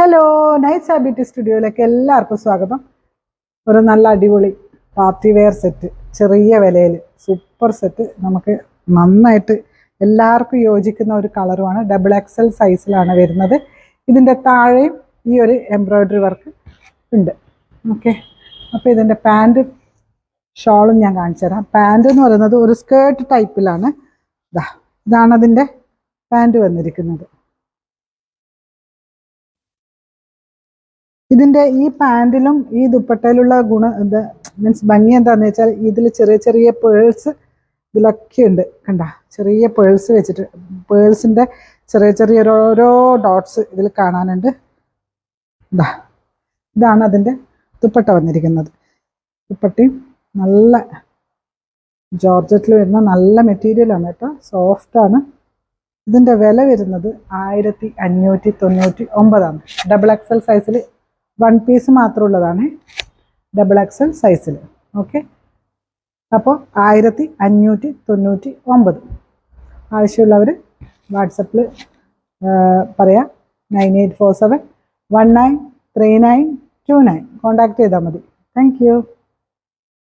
Hello, nice beauty സ്റ്റുഡിയോയിലേക്ക് എല്ലാവർക്കും സ്വാഗതം. ഒരു നല്ല അടിപൊളി പാർട്ടി വെയർ സെറ്റ്, ചെറിയ വിലയിൽ സൂപ്പർ സെറ്റ്, നമുക്ക് നന്നായിട്ട് എല്ലാവർക്കും യോജിക്കുന്ന ഒരു കളറുമാണ്. XXL സൈസിലാണ് വരുന്നത്. ഇതിൻ്റെ താഴെയും ഈ ഒരു എംബ്രോയ്ഡറി വർക്ക് ഉണ്ട്. ഓക്കെ, അപ്പോൾ ഇതിൻ്റെ പാൻറ് ഷോളും ഞാൻ കാണിച്ചു തരാം. പാൻറ് എന്ന് പറയുന്നത് ഒരു സ്കേർട്ട് ടൈപ്പിലാണ്. ഇതാണ് അതിൻ്റെ പാൻറ് വന്നിരിക്കുന്നത്. ഇതിൻ്റെ ഈ പാൻറ്റിലും ഈ ദുപ്പട്ടയിലുള്ള മീൻസ് ഭംഗി എന്താണെന്ന് വെച്ചാൽ ഇതിൽ ചെറിയ ചെറിയ പേഴ്സ് ഇതിലൊക്കെ ഉണ്ട്. കണ്ട, ചെറിയ പേഴ്സ് വെച്ചിട്ട്, പേഴ്സിൻ്റെ ചെറിയ ചെറിയ ഓരോ ഡോട്ട്സ് ഇതിൽ കാണാനുണ്ട്. ഇതാണ് അതിൻ്റെ ദുപ്പട്ട വന്നിരിക്കുന്നത്. ദുപ്പട്ടയും നല്ല ജോർജറ്റിൽ വരുന്ന നല്ല മെറ്റീരിയലാണ് കേട്ടോ, സോഫ്റ്റാണ്. ഇതിൻ്റെ വില വരുന്നത് 1599. XXL സൈസിൽ 1 പീസ് മാത്രമുള്ളതാണ്, XXL സൈസിൽ. ഓക്കെ, അപ്പോൾ 1599. ആവശ്യമുള്ളവർ വാട്സപ്പിൽ പറയാം. 9847193929 കോൺടാക്ട് ചെയ്താൽ മതി. Thank you.